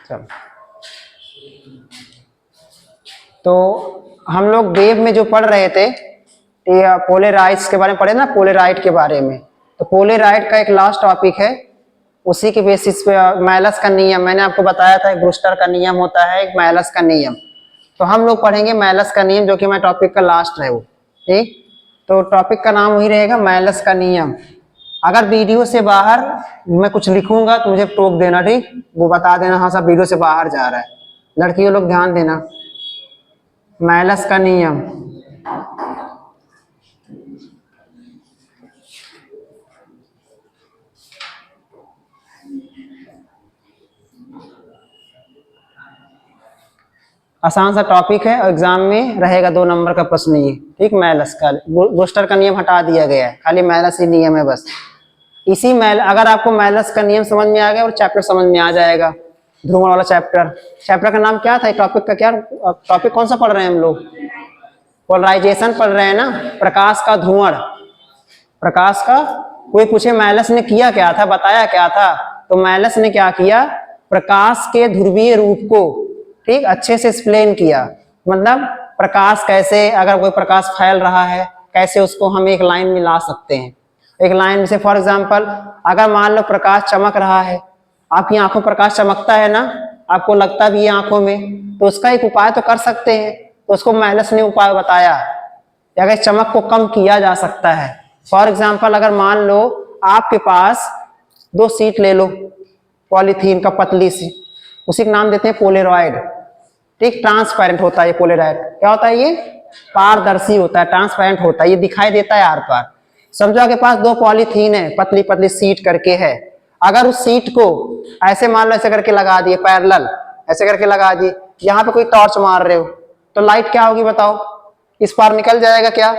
चलो, तो हम लोग वेव में जो पढ़ रहे थे, ये पोलेराइज के बारे में पढ़े ना, पोलेराइड के बारे में। तो पोलेराइड का एक लास्ट टॉपिक है, उसी के बेसिस पे मैलस का नियम मैंने आपको बताया था। एक ब्रूस्टर का नियम होता है, एक मैलस का नियम। तो हम लोग पढ़ेंगे मैलस का नियम, जो कि मैं टॉपिक का लास्ट है वो। ठीक, तो टॉपिक का नाम वही रहेगा, मैलस का नियम। अगर वीडियो से बाहर मैं कुछ लिखूंगा तो मुझे टोक देना, ठीक, वो बता देना हाँ सब वीडियो से बाहर जा रहा है। लड़कियों लोग ध्यान देना, मैलस का नियम। आसान सा टॉपिक है और एग्जाम में रहेगा 2 नंबर का प्रश्न ये। ठीक, मैलस का, ब्रूस्टर का नियम हटा दिया गया है, खाली मैलस ही नियम है बस। इसी अगर आपको मैलस का नियम समझ में आ गया और चैप्टर समझ में आ जाएगा, ध्रुवण वाला चैप्टर का नाम क्या था, टॉपिक का क्या टॉपिक कौन सा पढ़ रहे हैं हम लोग? पोलराइजेशन पढ़ रहे हैं ना, प्रकाश का ध्रुवण। प्रकाश का, कोई पूछे मैलस ने किया क्या था, बताया क्या था, तो मैलस ने क्या किया, प्रकाश के ध्रुवीय रूप को ठीक अच्छे से एक्सप्लेन किया। मतलब प्रकाश कैसे, अगर कोई प्रकाश फैल रहा है कैसे उसको हम एक लाइन में ला सकते हैं। एक लाइन से फॉर एग्जांपल, अगर मान लो प्रकाश चमक रहा है, आपकी आंखों प्रकाश चमकता है ना, आपको लगता भी है आंखों में, तो उसका एक उपाय तो कर सकते हैं। तो उसको मैलस ने उपाय बताया, अगर चमक को कम किया जा सकता है। फॉर एग्जाम्पल, अगर मान लो आपके पास 2 शीट ले लो पॉलीथीन का, पतली सी, उसी का नाम देते हैं पोलेरॉइड। ठीक, ट्रांसपेरेंट होता है ये पोलेरॉइड। क्या होता है ये? पारदर्शी होता है, ट्रांसपेरेंट होता है, ये दिखाई देता है आर पार। समझो आपके पास 2 पॉलीथीन है, पतली पतली सीट करके है। अगर उस सीट को ऐसे मान लो ऐसे करके लगा दिए, पैरेलल ऐसे करके लगा दिए, यहाँ पे कोई टॉर्च मार रहे हो तो लाइट क्या होगी बताओ? इस पार निकल जाएगा क्या?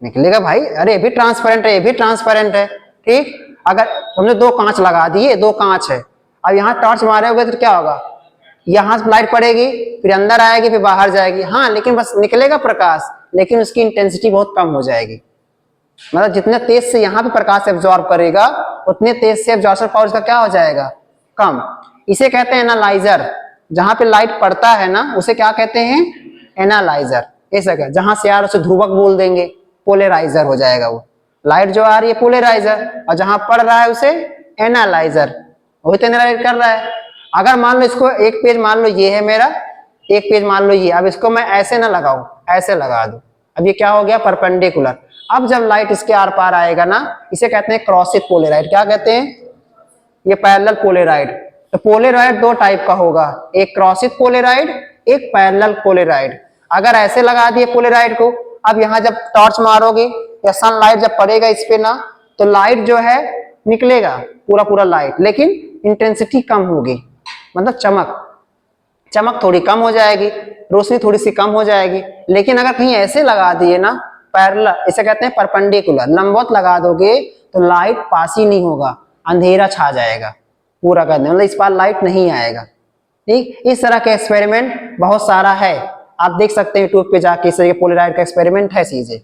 निकलेगा भाई। अरे ये भी ट्रांसपेरेंट है, ये भी ट्रांसपेरेंट है। ठीक, अगर हमने 2 कांच लगा दिए, 2 कांच है, अब यहाँ टॉर्च मारे होगे तो क्या होगा? यहाँ से लाइट पड़ेगी, फिर अंदर आएगी, फिर बाहर जाएगी। हाँ, लेकिन बस निकलेगा प्रकाश, लेकिन उसकी इंटेंसिटी बहुत कम हो जाएगी। मतलब जितने तेज से यहाँ पे प्रकाश एब्जॉर्ब करेगा, उतने तेज से एब्जॉर्प्शन पावर उसका क्या हो जाएगा? कम। इसे कहते हैं एनालाइजर। जहां पे लाइट पड़ता है ना, उसे क्या कहते हैं? एनालाइजर। ऐसा क्या, जहां से यार उसे ध्रुवक बोल देंगे, पोलेराइजर हो जाएगा वो। लाइट जो आ रही है पोलेराइजर, और जहां पड़ रहा है उसे एनालाइजर। वही तो एनालाइज कर रहा है। अगर मान लो इसको एक पेज मान लो ये है मेरा, एक पेज मान लो ये, अब इसको मैं ऐसे ना लगाऊं, ऐसे लगा दूं, अब ये क्या हो गया? परपेंडिकुलर। अब जब लाइट इसके आर पार आएगा ना, इसे कहते हैं क्रॉसित पोलेराइड। क्या कहते हैं? ये पैरेलल पोलेराइड। तो पोलेराइड 2 टाइप का होगा, एक क्रॉसित पोलेराइड, एक पैरेलल पोलेराइड। अगर ऐसे लगा दिए पोलेराइड को, अब यहाँ जब टॉर्च मारोगे या सनलाइट जब पड़ेगा इस पे ना, तो लाइट जो है निकलेगा पूरा पूरा लाइट, लेकिन इंटेंसिटी कम होगी। मतलब चमक थोड़ी कम हो जाएगी, रोशनी थोड़ी सी कम हो जाएगी। लेकिन अगर कहीं ऐसे लगा दिए ना पैरेलल, इसे कहते हैं परपेंडिकुलर, लंबवत लगा दोगे तो लाइट पास ही नहीं होगा, अंधेरा छा जाएगा पूरा कर दे, मतलब इस पार लाइट नहीं आएगा। ठीक, इस तरह के एक्सपेरिमेंट बहुत सारा है, आप देख सकते हैं यूट्यूब पे जाके। इस तरह के पोलेराइड का एक्सपेरिमेंट है, चीजें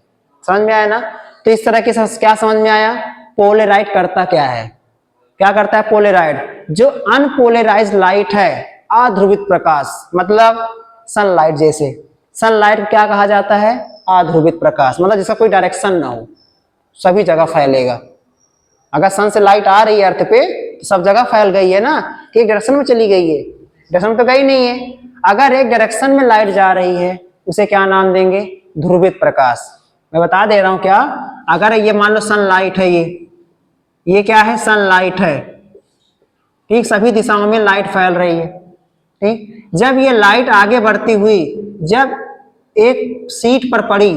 समझ में आया ना? तो इस तरह के क्या समझ में आया? पोलेराइड करता क्या है? क्या करता है पोलेराइड? जो अनपोलेराइज्ड लाइट है, अध्रुवित प्रकाश, मतलब सनलाइट जैसे, सनलाइट को क्या कहा जाता है? अध्रुवित प्रकाश। मतलब जिसका कोई डायरेक्शन ना हो, सभी जगह फैलेगा। अगर सन से लाइट आ रही है अर्थ पे, तो सब जगह फैल गई है ना, कि एक डायरेक्शन में चली गई है? डायरेक्शन में तो गई नहीं है। अगर एक डायरेक्शन में लाइट जा रही है, उसे क्या नाम देंगे? ध्रुवित प्रकाश। मैं बता दे रहा हूं क्या, अगर ये मान लो सनलाइट है, ये क्या है? सनलाइट है। ठीक, सभी दिशाओं में लाइट फैल रही है। ठीक, जब ये लाइट आगे बढ़ती हुई जब एक शीट पर पड़ी,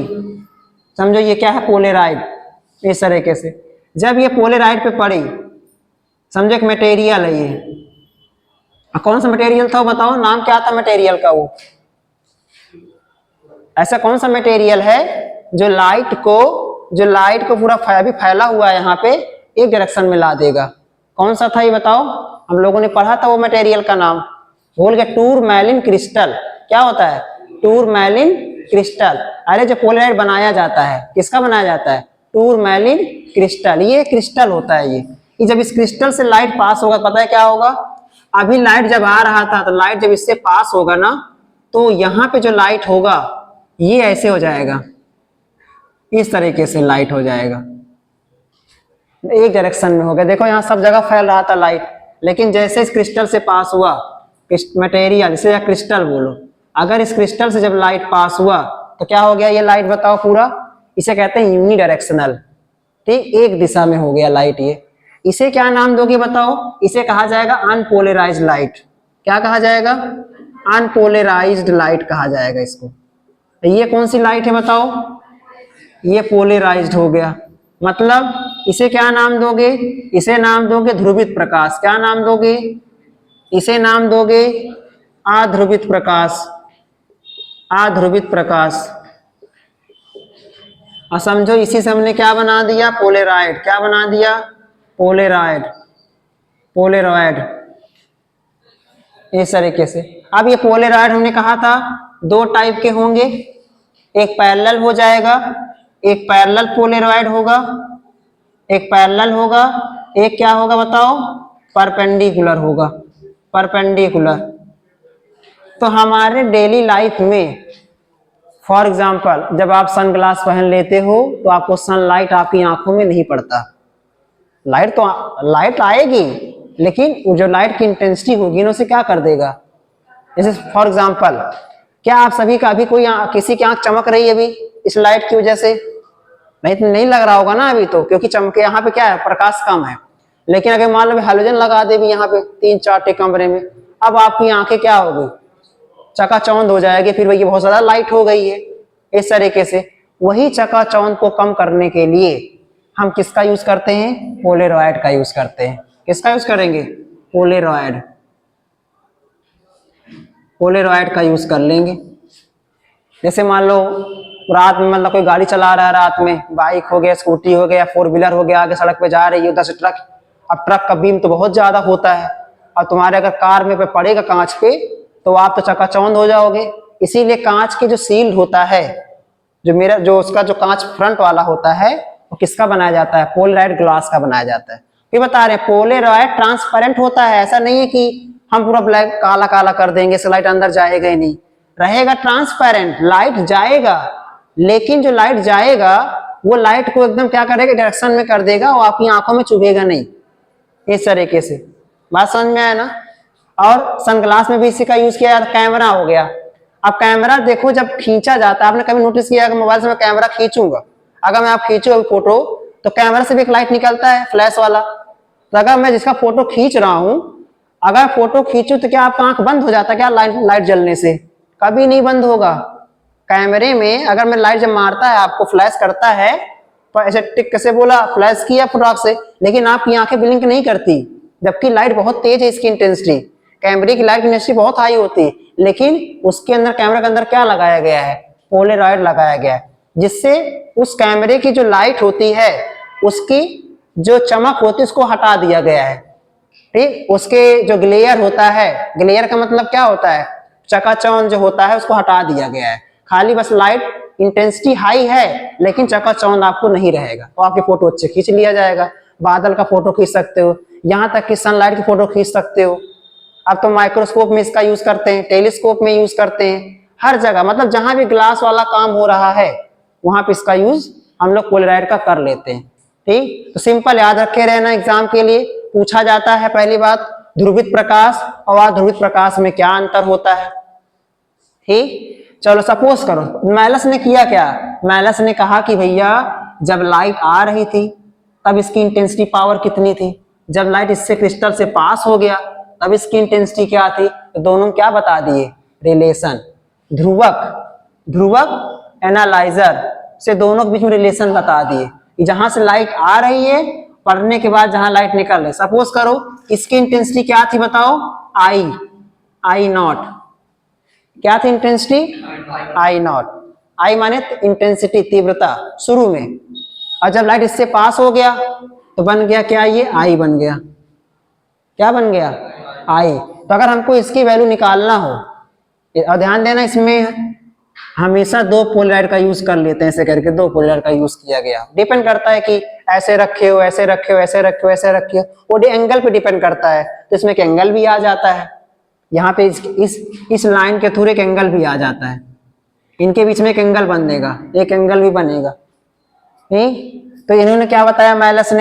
समझो ये क्या है? पोलेराइड। इस तरीके से जब ये पोलेराइड पे पड़ी, समझो एक मटेरियल है ये, कौन सा मटेरियल था वो बताओ? नाम क्या था मटेरियल का? वो ऐसा कौन सा मटेरियल है जो लाइट को पूरा अभी फैला हुआ है यहाँ पे, एक डायरेक्शन में ला देगा? कौन सा था ये बताओ? हम लोगों ने पढ़ा था वो मटेरियल का नाम, भूल गए? टूरमैलिन क्रिस्टल। क्या होता है? टूरमैलिन क्रिस्टल। अरे जो पोलेराइड बनाया जाता है, किसका बनाया जाता है? टूरमैलिन क्रिस्टल। ये क्रिस्टल होता है ये जब इस क्रिस्टल से लाइट पास होगा, पता है क्या होगा? अभी लाइट जब आ रहा था तो लाइट जब इससे पास होगा ना तो यहाँ पे जो लाइट होगा ये ऐसे हो जाएगा, इस तरीके से लाइट हो जाएगा, एक डायरेक्शन में हो गया। देखो यहाँ सब जगह फैल रहा था लाइट, लेकिन जैसे इस क्रिस्टल से पास हुआ, मटेरियल इसे या क्रिस्टल बोलो, अगर इस क्रिस्टल से जब लाइट पास हुआ तो क्या हो गया, ये लाइट बताओ पूरा, इसे कहते हैं यूनी डायरेक्शनल, ठीक, एक दिशा में हो गया लाइट। ये इसे क्या नाम दोगे बताओ, इसे कहा जाएगा अनपोलराइज्ड लाइट। क्या कहा जाएगा, अनपोलराइज्ड लाइट कहा जाएगा इसको। ये कौन सी लाइट है बताओ, ये पोलराइज्ड हो गया, मतलब इसे क्या नाम दोगे, इसे नाम दोगे ध्रुवित प्रकाश। क्या नाम दोगे, इसे नाम दोगे अध्रुवित प्रकाश, अध्रुवित प्रकाश। और समझो इसी से हमने क्या बना दिया, पोलेराइड। क्या बना दिया, पोलेराइड, पोलेरॉइड, इस तरीके से। अब ये पोलेराइड हमने कहा था दो टाइप के होंगे, एक पैरेलल हो जाएगा, एक पैरेलल पोलेरॉइड होगा, एक पैरेलल होगा, एक क्या होगा बताओ, परपेंडिकुलर होगा, परपेंडिकुलर। तो हमारे डेली लाइफ में फॉर एग्जाम्पल जब आप सनग्लास पहन लेते हो तो आपको सनलाइट आपकी आंखों में नहीं पड़ता, लाइट तो लाइट आएगी लेकिन वो जो लाइट की इंटेंसिटी होगी ना उसे क्या कर देगा। जैसे फॉर एग्जाम्पल क्या आप सभी का अभी कोई किसी की आंख चमक रही है अभी इस लाइट की वजह से, नहीं लग रहा होगा ना अभी तो, क्योंकि चमके यहाँ पे क्या है, प्रकाश कम है। लेकिन अगर मान लो हैलोजन लगा दे भी यहाँ पे 3-4 कमरे में, अब आपकी आंखें क्या होगी, चकाचौंध हो जाएगी, फिर वही बहुत ज्यादा लाइट हो गई है। इस तरीके से वही चकाचौंध को कम करने के लिए हम किसका यूज करते हैं, पोलेरॉइड का यूज करते हैं। किसका यूज करेंगे, पोलेरॉइड, पोलेरॉइड का यूज कर लेंगे। जैसे मान लो रात में मतलब कोई गाड़ी चला रहा है, रात में बाइक हो गया, स्कूटी हो गया, 4 व्हीलर हो गया, आगे सड़क पे जा रही है, उधर से ट्रक, अब ट्रक का बीम तो बहुत ज्यादा होता है और तुम्हारे अगर कार में पे पड़ेगा कांच पे तो आप तो चकाचौंध हो जाओगे। इसीलिए कांच के जो सील्ड होता है, जो मेरा जो उसका जो कांच फ्रंट वाला होता है वो किसका बनाया जाता है, पोलराइड ग्लास का बनाया जाता है। ये बता रहे हैं पोलराइड ट्रांसपेरेंट होता है, ऐसा नहीं है कि हम पूरा ब्लैक काला काला कर देंगे इससे लाइट अंदर जाएगा ही नहीं, रहेगा ट्रांसपेरेंट, लाइट जाएगा, लेकिन जो लाइट जाएगा वो लाइट को एकदम क्या करेगा, डायरेक्शन में कर देगा, वो आपकी आंखों में चुभेगा नहीं। इस तरीके से बात समझ में आया ना। और सनग्लास में भी इसी का यूज किया, कैमरा हो गया। अब कैमरा देखो जब खींचा जाता है, आपने कभी नोटिस किया, अगर मोबाइल से मैं कैमरा खींचूंगा, अगर मैं आप खींचो फोटो तो कैमरा से भी एक लाइट निकलता है फ्लैश वाला, तो अगर मैं जिसका फोटो खींच रहा हूं अगर फोटो खींचू तो क्या आपका आंख बंद हो जाता है क्या, लाइट जलने से, कभी नहीं बंद होगा। कैमरे में अगर मैं लाइट जब मारता है आपको फ्लैश करता है तो ऐसे टिक कैसे बोला, फ्लैश किया फटाक से, लेकिन आपकी आंखें ब्लिंक नहीं करती, जबकि लाइट बहुत तेज है, इसकी इंटेंसिटी, कैमरे की लाइट की इंटेंसिटी बहुत हाई होती है, लेकिन उसके अंदर कैमरे के अंदर क्या लगाया गया है, पोलराइड लगाया गया है, जिससे उस कैमरे की जो लाइट होती है उसकी जो चमक होती है उसको हटा दिया गया है। ठीक, उसके जो ग्लेयर होता है, ग्लेयर का मतलब क्या होता है, चकाचौंध जो होता है उसको हटा दिया गया है, खाली बस लाइट इंटेंसिटी हाई है लेकिन चकाचौंध आपको नहीं रहेगा, तो आपकी फोटो अच्छे खींच लिया जाएगा। बादल का फोटो खींच सकते हो, यहाँ तक कि सनलाइट की फोटो खींच सकते हो। अब तो माइक्रोस्कोप में इसका यूज करते हैं, टेलीस्कोप में यूज करते हैं, हर जगह, मतलब जहां भी ग्लास वाला काम हो रहा है वहां पे इसका यूज हम लोग पोलराइड का कर लेते हैं। ठीक, तो सिंपल याद रखे रहना, एग्जाम के लिए पूछा जाता है। पहली बात, ध्रुवित प्रकाश और अध्रुवित प्रकाश में क्या अंतर होता है। ठीक, चलो सपोज करो मैलस ने किया क्या, मैलस ने कहा कि भैया जब लाइट आ रही थी तब इसकी इंटेंसिटी पावर कितनी थी, जब लाइट इससे क्रिस्टल से पास हो गया तब इसकी इंटेंसिटी क्या थी, तो दोनों क्या बता दिए, रिलेशन। ध्रुवक, ध्रुवक एनालाइजर से दोनों के बीच में रिलेशन बता दिए कि जहां से लाइट आ रही है पढ़ने के बाद जहां लाइट निकल रही, सपोज करो इसकी इंटेंसिटी क्या थी बताओ, आई नॉट, क्या थी इंटेंसिटी, आई नॉट, आई माने इंटेंसिटी, तीव्रता शुरू में, और जब लाइट इससे पास हो गया तो बन गया क्या, ये आई बन गया, क्या बन गया, आई। तो अगर हमको इसकी वैल्यू निकालना हो, और ध्यान देना इसमें हमेशा दो पोलराइड का यूज कर लेते हैं, ऐसे करके दो पोलराइड का यूज किया गया। डिपेंड करता है कि ऐसे रखे हो, ऐसे रखे हो, ऐसे रखे हो, ऐसे रखे हो, वो एंगल पे डिपेंड करता है। तो इसमें एक एंगल भी आ जाता है, यहाँ पे इस लाइन के थ्रू एक एंगल भी आ जाता है, इनके बीच में एक एंगल बनेगा, एक एंगल भी बनेगा। ठीक, तो इन्होंने क्या बताया मैलस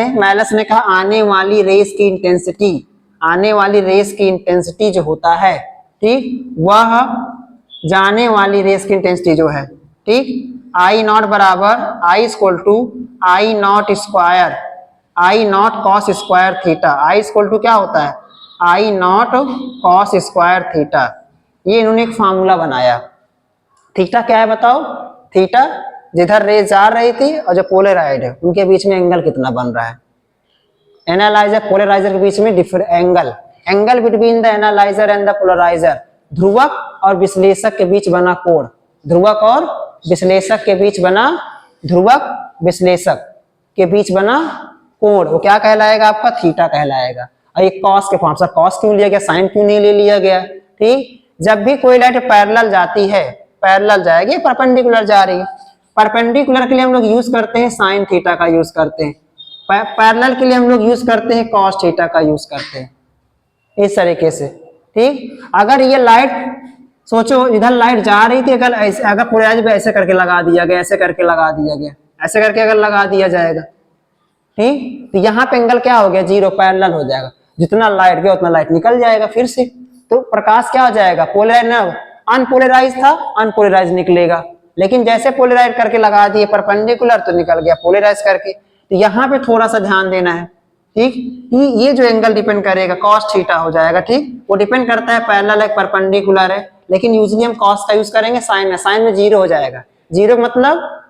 ने कहा आने वाली रेस की इंटेंसिटी, आने वाली रेस की इंटेंसिटी जो होता है, ठीक, वह जाने वाली रेस की इंटेंसिटी जो है, ठीक, आई नॉट बराबर I equal to I naught square, I naught cos square theta. I equal to क्या होता है, I naught cos square theta. ये इन्होंने एक फार्मूला बनाया। थीटा क्या है बताओ, थीटा जिधर रेस जा रही थी और जो पोलराइड है उनके बीच में एंगल कितना बन रहा है, एनालाइजर पोलराइजर के बीच में different angle between the analyser and the polariser, ध्रुवक और विश्लेषक के बीच बना कोण, ध्रुवक और विश्लेषक के बीच बना, ध्रुवक विश्लेषक के बीच बना कोण, वो क्या कहलाएगा आपका, थीटा कहलाएगा। और ये कॉस के फॉर्म, सर कॉस क्यों लिया गया, साइन क्यों नहीं ले लिया गया। ठीक, जब भी कोई लाइट पैरेलल जाती है, पैरेलल जाएगी, परपेंडिकुलर जा रही है, परपेंडिकुलर के लिए हम लोग यूज करते हैं साइन थीटा का यूज करते हैं, पैरेलल के लिए हम लोग यूज करते हैं कॉस थीटा का यूज करते हैं, इस तरीके से। ठीक, अगर ये लाइट सोचो इधर लाइट जा रही थी, अगर पोलराइज पे ऐसे करके लगा दिया गया, ऐसे करके लगा दिया गया, ऐसे करके अगर लगा दिया जाएगा, ठीक, तो यहाँ पे एंगल क्या हो गया, जीरो, पैरेलल हो जाएगा, जितना लाइट गया उतना लाइट निकल जाएगा फिर से। तो प्रकाश क्या हो जाएगा, पोलराइज ना, अनपोलराइज था, अनपोलराइज निकलेगा, लेकिन जैसे पोलराइज करके लगा दिए परपेंडिकुलर तो निकल गया पोलराइज करके। तो यहाँ पे थोड़ा सा ध्यान देना है, ठीक, ये जो एंगल डिपेंड करेगा कॉस थीटा हो जाएगा। ठीक, वो डिपेंड करता है पैरेलल है परपेंडिकुलर है, लेकिन यूजली हम कॉस का यूज करेंगे, साइन में जीरो हो जाएगा। जीरो मतलब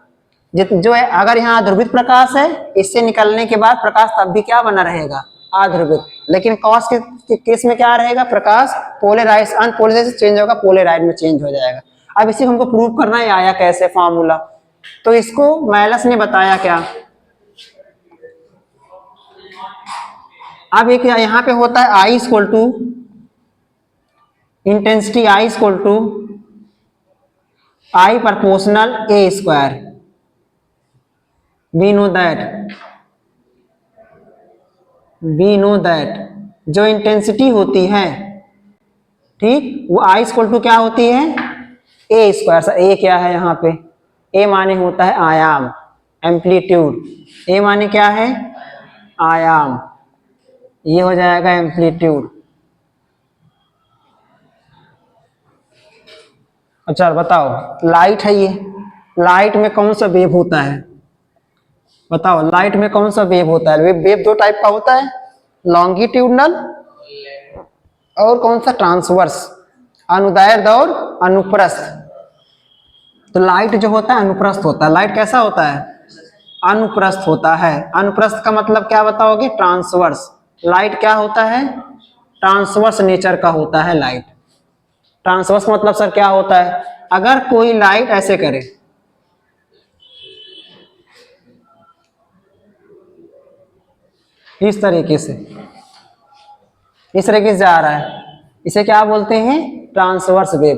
जो है, अगर यहाँ ध्रुवित प्रकाश है, इससे निकलने के बाद प्रकाश तब भी क्या बना रहेगा, अध्रुवित, लेकिन कॉस के केस में क्या रहेगा, प्रकाश पोलराइज, अनपोलराइज से चेंज होगा, पोलराइज में चेंज हो जाएगा। अब इसी हमको प्रूव करना है, आया कैसे फॉर्मूला, तो इसको मैलस ने बताया क्या। अब एक यहाँ पे होता है I equal to intensity, I equal to I proportional A square. we know that जो इंटेंसिटी होती है, ठीक, वो आई इक्वल टू क्या होती है, ए स्क्वायर। ए क्या है यहाँ पे, ए माने होता है आयाम, एम्पलीट्यूड, ए माने क्या है, आयाम, ये हो जाएगा एम्पलीट्यूड। अच्छा बताओ, लाइट है ये, लाइट में कौन सा वेव होता है, बताओ लाइट में कौन सा वेव होता है, वेव दो टाइप का होता है, लॉन्गिट्यूडनल और कौन सा, ट्रांसवर्स, अनुदैर्ध्य और अनुप्रस्थ। तो लाइट जो होता है अनुप्रस्थ होता है, लाइट कैसा होता है, अनुप्रस्थ होता है। अनुप्रस्थ का मतलब क्या बताओगे, ट्रांसवर्स। लाइट क्या होता है, ट्रांसवर्स नेचर का होता है लाइट। ट्रांसवर्स मतलब सर क्या होता है, अगर कोई लाइट ऐसे करे, इस तरीके से जा रहा है, इसे क्या बोलते हैं, ट्रांसवर्स वेव।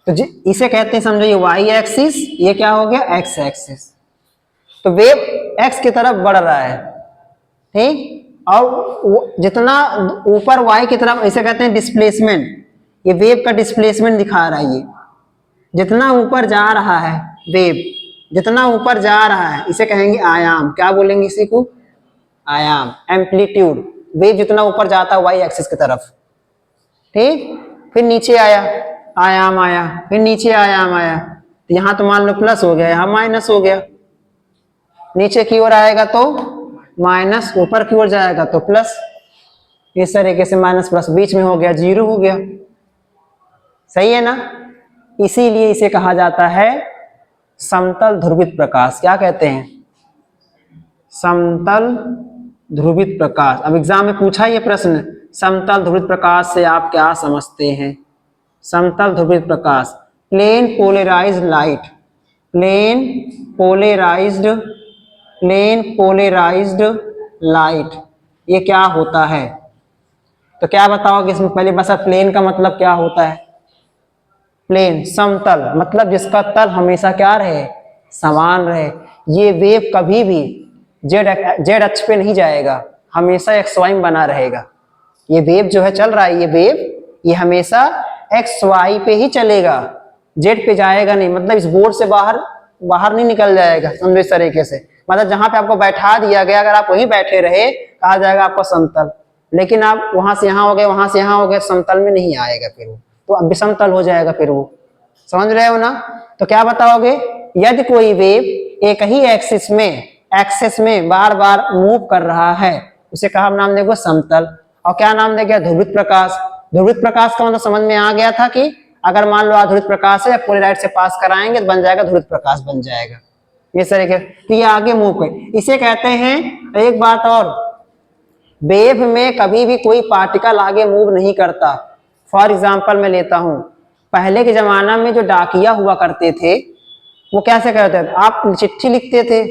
तो इसे कहते हैं, समझो ये वाई एक्सिस, ये क्या हो गया, एक्स एक्सिस। तो वेव एक्स की तरफ बढ़ रहा है, ठीक, और जितना ऊपर वाई की तरफ, इसे कहते हैं डिस्प्लेसमेंट, ये वेव का डिस्प्लेसमेंट दिखा रहा है। ये जितना ऊपर जा रहा है वेव, जितना ऊपर जा रहा है, इसे कहेंगे आयाम। क्या बोलेंगे इसी को, आयाम, एम्पलीट्यूड। वेव जितना ऊपर जाता है वाई एक्सिस की तरफ, ठीक, फिर नीचे आया, आयाम आया, फिर नीचे आयाम आया, तो यहाँ तो मान लो प्लस हो गया, यहाँ माइनस हो गया, नीचे की ओर आएगा तो माइनस, ऊपर की ओर जाएगा तो प्लस, इस तरीके से माइनस प्लस, बीच में हो गया जीरो हो गया, सही है ना। इसीलिए इसे कहा जाता है समतल ध्रुवित प्रकाश। क्या कहते हैं, समतल ध्रुवित प्रकाश। अब एग्जाम में पूछा ये प्रश्न, समतल ध्रुवित प्रकाश से आप क्या समझते हैं। समतल ध्रुवित प्रकाश, plane polarised light, plane polarised light, ये क्या होता है। तो क्या बताओगे इसमें, पहले बस प्लेन का मतलब क्या होता है, प्लेन समतल, मतलब जिसका तल हमेशा क्या रहे, समान रहे। ये वेव कभी भी जेड अक्ष पे नहीं जाएगा, हमेशा एक्स वाई में बना रहेगा। ये वेव जो है चल रहा है, ये वेव ये हमेशा एक्स वाई पे ही चलेगा, जेड पे जाएगा नहीं। मतलब इस बोर्ड से बाहर बाहर नहीं निकल जाएगा, समझो इस तरीके से। मतलब जहां पे आपको बैठा दिया गया, अगर आप वहीं बैठे रहे, कहा जाएगा आपका समतल। लेकिन आप वहां से यहाँ हो गए, वहां से यहाँ हो गए, समतल में नहीं आएगा फिर वो, तो अब विषमतल हो जाएगा फिर वो। समझ रहे हो ना? तो क्या बताओगे, यदि कोई वेव एक ही एक्सिस में बार बार मूव कर रहा है, उसे कहा नाम देंगे समतल। और क्या नाम देंगे, ध्रुवित प्रकाश। ध्रुवित प्रकाश का मतलब समझ में आ गया था कि अगर मान लो ध्रुवित प्रकाश है, पोलराइड से पास कराएंगे तो बन जाएगा ध्रुवित प्रकाश बन जाएगा। इस तरीके तो ये आगे मूव कर, इसे कहते हैं। एक बात और, वेव में कभी भी कोई पार्टिकल आगे मूव नहीं करता। फॉर एग्जाम्पल मैं लेता हूं, पहले के जमाना में जो डाकिया हुआ करते थे, वो कैसे करते थे, आप चिट्ठी लिखते थे,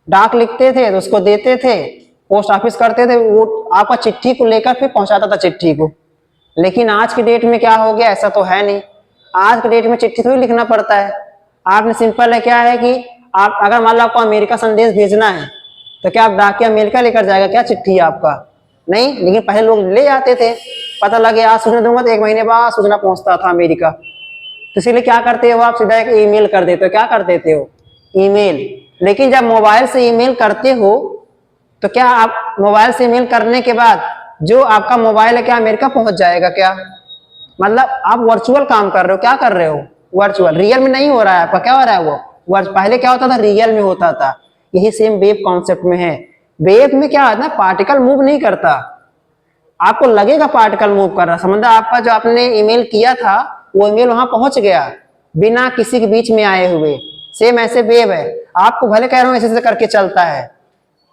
डाक लिखते थे तो उसको देते थे, पोस्ट ऑफिस करते थे, वो आपका चिट्ठी को लेकर फिर पहुंचाता था चिट्ठी को। लेकिन आज की डेट में क्या हो गया, ऐसा तो है नहीं। आज की डेट में चिट्ठी थोड़ी लिखना पड़ता है। आपने सिंपल है क्या है कि आप अगर मान लो आपको अमेरिका संदेश भेजना है, तो क्या आप डाकिया अमेरिका लेकर जाएगा क्या चिट्ठी आपका? नहीं। लेकिन पहले लोग ले जाते थे, पता लगे आज सूचना दूंगा तो 1 महीने बाद सूचना पहुंचता था अमेरिका। तो इसीलिए क्या करते हो आप, सीधा एक ईमेल कर देते हो। क्या कर देते हो, ईमेल। लेकिन जब मोबाइल से ईमेल करते हो, तो क्या आप मोबाइल से ईमेल करने के बाद जो आपका मोबाइल है क्या अमेरिका पहुंच जाएगा क्या? मतलब आप वर्चुअल काम कर रहे हो। क्या कर रहे हो, वर्चुअल। रियल में नहीं हो रहा है आपका, क्या हो रहा है वो पहले क्या होता था, रियल में होता था। यही सेम वेव कॉन्सेप्ट में है। वेव में क्या होता है, पार्टिकल मूव नहीं करता, आपको लगेगा पार्टिकल मूव कर रहा। समझा, आपका जो आपने ईमेल किया था वो ईमेल वहां पहुंच गया बिना किसी के बीच में आए हुए। सेम ऐसे वेव है, आपको भले कह रहा हूं ऐसे करके चलता है,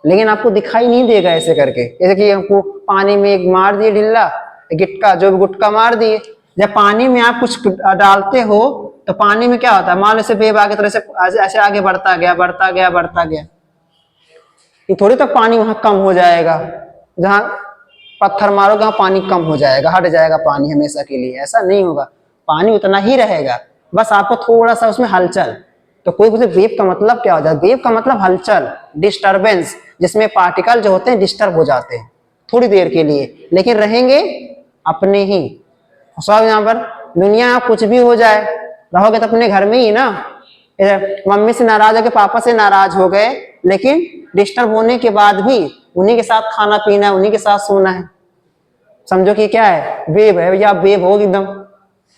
लेकिन आपको दिखाई नहीं देगा ऐसे करके। जैसे कि हमको पानी में एक मार दिए ढिल्ला, गिटका, जो भी गुटका मार दिए। जब पानी में आप कुछ डालते हो तो पानी में क्या होता है, मान लो ऐसे वेव आगे तरह से ऐसे आगे बढ़ता गया बढ़ता गया बढ़ता गया, ये थोड़ी तक पानी वहां कम हो जाएगा। जहां पत्थर मारोगे वहां पानी कम हो जाएगा, हट जाएगा पानी हमेशा के लिए, ऐसा नहीं होगा। पानी उतना ही रहेगा, बस आपको थोड़ा सा उसमें हलचल। तो कोई पूछे वेव का मतलब क्या होता है, वेव का मतलब हलचल, डिस्टरबेंस, जिसमें पार्टिकल जो होते हैं डिस्टर्ब हो जाते हैं थोड़ी देर के लिए, लेकिन रहेंगे अपने ही। सब यहाँ पर दुनिया कुछ भी हो जाए, रहोगे तो अपने घर में ही ना। मम्मी से नाराज हो गए, पापा से नाराज हो गए, लेकिन डिस्टर्ब होने के बाद भी उन्हीं के साथ खाना पीना है, उन्हीं के साथ सोना है। समझो कि क्या है, वेव है भैया, वेव होगी एकदम।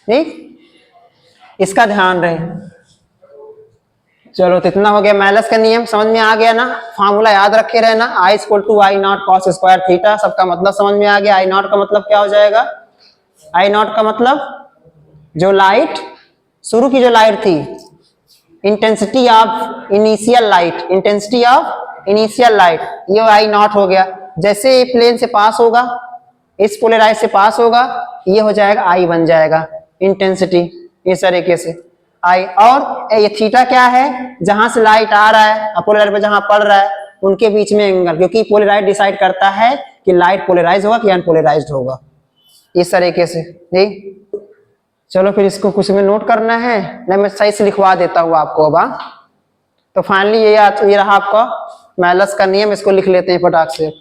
ठीक, इसका ध्यान रहे। चलो तो इतना हो गया, मैलस का नियम समझ में आ गया ना। फार्मूला याद रखे रहना, I = I0 cos square theta. सबका मतलब समझ में आ गया। I0 का मतलब क्या हो जाएगा, I0 का मतलब जो लाइट शुरू की जो लाइट थी, intensity of initial light, intensity of initial light, ये I0 हो गया। जैसे ये प्लेन से पास होगा, इस पोलराइज से पास होगा, ये हो जाएगा I बन जाएगा इंटेंसिटी, इस तरीके से I। और ये थीटा क्या है, जहां से लाइट आ रहा है और पोलराइज पे जहां पड़ रहा है उनके बीच में एंगल, क्योंकि पोलराइज डिसाइड करता है कि लाइट पोलराइज होगा कि अनपोलराइज्ड होगा, इस तरीके से। ठीक, चलो फिर इसको कुछ में नोट करना है, नहीं मैं सही से लिखवा देता हूँ आपको अब। तो फाइनली ये रहा आपका मैलस का नियम, इसको लिख लेते हैं फटाक से।